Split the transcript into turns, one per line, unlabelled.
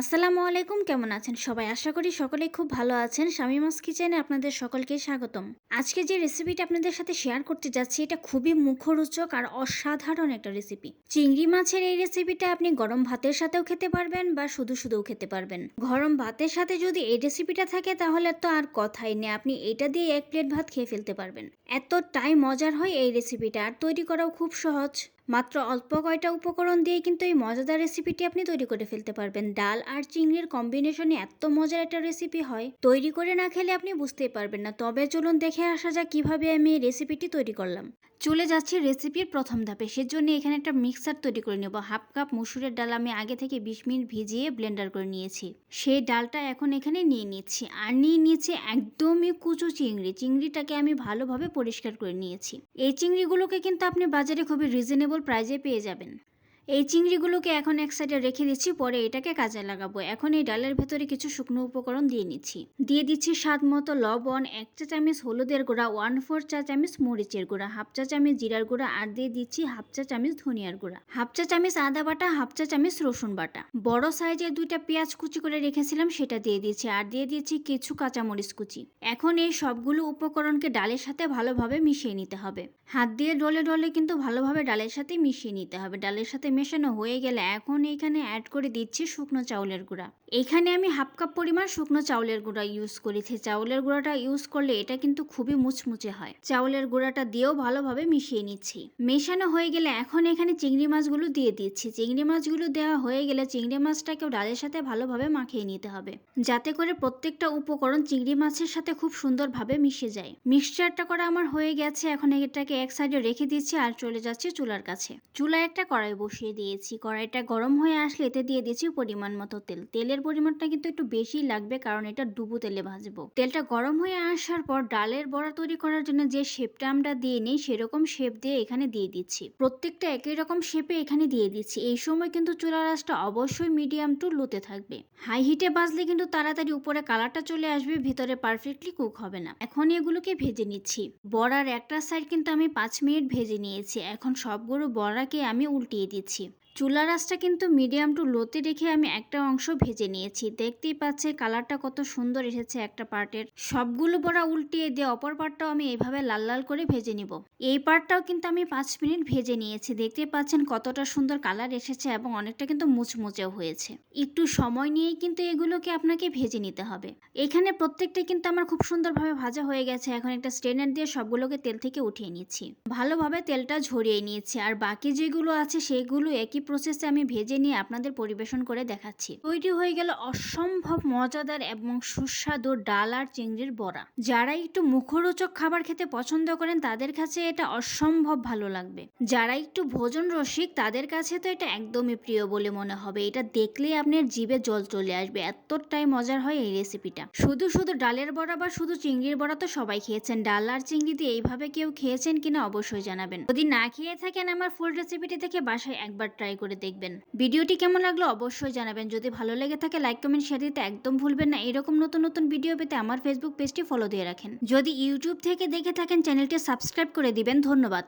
আসসালামু আলাইকুম, কেমন আছেন সবাই? আশা করি সকলেই খুব ভালো আছেন। শামীমাস কিচেনে আপনাদের সকলকে স্বাগতম। আজকে যে রেসিপিটা আপনাদের সাথে শেয়ার করতে যাচ্ছি এটা খুবই মুখরোচক আর অসাধারণ একটা রেসিপি। চিংড়ি মাছের এই রেসিপিটা আপনি গরম ভাতের সাথেও খেতে পারবেন বা শুধুও খেতে পারবেন। গরম ভাতের সাথে যদি এই রেসিপিটা থাকে তাহলে তো আর কথাই নেই, আপনি এটা দিয়ে 1 প্লেট ভাত খেয়ে ফেলতে পারবেন। এতটাই মজার হয় এই রেসিপিটা, আর তৈরি করাও খুব সহজ। মাত্র অল্প কয়টা উপকরণ দিয়ে কিন্তু এই মজাদার রেসিপিটি আপনি তৈরি করে ফেলতে পারবেন। ডাল আর চিংড়ির কম্বিনেশনে এত মজার একটা রেসিপি হয়, তৈরি করে না খেলে আপনি বুঝতেই পারবেন না। তবে চলুন দেখে আসা যাক কিভাবে আমি এই রেসিপিটি তৈরি করলাম। চলে যাচ্ছি রেসিপির প্রথম ধাপে। সেজন্য এখানে একটা মিক্সার তৈরি করে নেব। হাফ কাপ মসুরের ডাল আমি আগে থেকে 20 মিনিট ভিজিয়ে ব্লেন্ডার করে নিয়েছি। সেই ডালটা এখন এখানে নিয়ে নিচ্ছি, আর নিয়ে নিয়েছি একদমই কুচো চিংড়িটাকে আমি ভালোভাবে পরিষ্কার করে নিয়েছি। এই চিংড়িগুলোকে কিন্তু আপনি বাজারে খুবই রিজনেবল প্রাইজে পেয়ে যাবেন। এই চিংড়িগুলোকে এখন এক সাইডে রেখে দিচ্ছি, পরে এটাকে কাজে লাগাবো। এখন এই ডালের ভেতরে কিছু শুকনো উপকরণ দিয়ে নিচ্ছি। দিয়ে দিচ্ছি স্বাদ মতো লবণ, 1 চা চামচ হলুদের গুঁড়া, 1/4 চা চামচ মরিচের গুঁড়া, হাফ চা চামচ জিরার গুঁড়া, আর দিয়ে দিচ্ছি হাফ চা চামচ ধনিয়ার গুঁড়া, হাফ চা চামচ আদা বাটা, হাফ চা চামচ রসুন বাটা। বড় সাইজের 2টা পেঁয়াজ কুচি করে রেখেছিলাম সেটা দিয়ে দিচ্ছি, আর দিয়ে দিচ্ছি কিছু কাঁচামরিচ কুচি। এখন এই সবগুলো উপকরণকে ডালের সাথে ভালোভাবে মিশিয়ে নিতে হবে। হাত দিয়ে ডলে ডলে কিন্তু ভালোভাবে ডালের সাথে মিশিয়ে নিতে হবে। ডালের সাথে মেশানো হয়ে গেলে এখন এখানে অ্যাড করে দিচ্ছি শুকনো চাউলের গুঁড়া। এখানে আমি হাফ কাপ পরিমাণ শুকনো চাউলের গুঁড়া ইউজ করেছি। চাউলের গুঁড়াটা ইউজ করলে এটা কিন্তু খুবই মুচমুচে হয়। চাউলের গুঁড়াটা দিয়েও ভালোভাবে মিশিয়ে নিচ্ছি। মেশানো হয়ে গেলে এখন এখানে চিংড়ি মাছগুলো দিয়ে দিচ্ছি। চিংড়ি মাছগুলো দেওয়া হয়ে গেলে চিংড়ি মাছটাকেও ডালের সাথে ভালোভাবে মাখিয়ে নিতে হবে, যাতে করে প্রত্যেকটা উপকরণ চিংড়ি মাছের সাথে খুব সুন্দরভাবে মিশে যায়। মিক্সচারটা করা আমার হয়ে গেছে। এখন এটাকে এক সাইডে রেখে দিচ্ছি আর চলে যাচ্ছি চুলার কাছে। চুলায় একটা কড়াই বসিয়ে দিয়েছি। কড়াইটা গরম হয়ে আসলে এতে দিয়ে দিচ্ছি পরিমাণ মতো তেল। তেলের পরিমাণটা কিন্তু একটু বেশি লাগবে, কারণ এটা ডুবো তেলে ভাজবো। তেলটা গরম হয়ে আসার পর ডালের বড়া তৈরি করার জন্য যে শেপটা আমরা দিয়ে নিই সেরকম শেপ দিয়ে এখানে দিয়ে দিচ্ছি। প্রত্যেকটা একই রকম শেপে এখানে দিয়ে দিচ্ছি। এই সময় কিন্তু চুলার আঁচটা অবশ্যই মিডিয়াম টু লোতে থাকবে। হাই হিটে ভাজলে কিন্তু তাড়াতাড়ি উপরে কালারটা চলে আসবে, ভিতরে পারফেক্টলি কুক হবে না। এখন এগুলোকে ভেজে নিচ্ছি। বড়ার একটা সাইড কিন্তু আমি 5 মিনিট ভেজে নিয়েছি। এখন সবগুলো বড়াকে আমি উল্টিয়ে দিচ্ছি। চুলার আঁচটা কিন্তু মিডিয়াম টু লোতে রেখে আমি একটা অংশ ভেজে নিয়েছি। দেখতেই পাচ্ছে কালারটা কত সুন্দর এসেছে একটা পার্টের। সবগুলো বড়া উল্টিয়ে দিয়ে অপর পার্টটাও আমি এইভাবে লাল লাল করে ভেজে নিব। এই পার্টটাও কিন্তু আমি 5 মিনিট ভেজে নিয়েছি। দেখতেই পাচ্ছেন কতটা সুন্দর কালার এসেছে এবং অনেকটা কিন্তু মুচমুচেও হয়েছে। একটু সময় নিয়েই কিন্তু এগুলোকে আপনাকে ভেজে নিতে হবে। এখানে প্রত্যেকটা কিন্তু আমার খুব সুন্দরভাবে ভাজা হয়ে গেছে। এখন একটা স্ট্রেনার দিয়ে সবগুলোকে তেল থেকে উঠিয়ে নিচ্ছি। ভালোভাবে তেলটা ঝরিয়ে নিয়েছি, আর বাকি যেগুলো আছে সেগুলো একই প্রসেসে আমি ভেজে নিয়ে আপনাদের পরিবেশন করে দেখাচ্ছি। তৈরি হয়ে গেল অসম্ভব মজাদার এবং সুস্বাদু ডাল আর চিংড়ির বড়া। যারা একটু মুখরোচক খাবার খেতে পছন্দ করেন তাদের কাছে এটা অসম্ভব ভালো লাগবে। যারা একটু ভোজন রসিক তাদের কাছে তো এটা একদমই প্রিয় বলে মনে হবে। এটা দেখলেই আপনার জিভে জল চলে আসবে, এতটাই মজার হয় এই রেসিপিটা। শুধু ডালের বড়া বা শুধু চিংড়ির বড়া তো সবাই খেয়েছেন, ডাল আর চিংড়ি দিয়ে এইভাবে কেউ খেয়েছেন কিনা অবশ্যই জানাবেন। যদি না খেয়ে থাকেন আমার ফুল রেসিপিটি থেকে বাসায় একবার ট্রাই করে দেখবেন। ভিডিওটি কেমন লাগলো অবশ্যই জানাবেন। যদি ভালো লেগে থাকে লাইক কমেন্ট শেয়ার দিতে একদম ভুলবেন না। এরকম নতুন নতুন ভিডিও পেতে আমার ফেসবুক পেজটি ফলো দিয়ে রাখেন। যদি ইউটিউব থেকে দেখে থাকেন চ্যানেলটি সাবস্ক্রাইব করে দিবেন। ধন্যবাদ।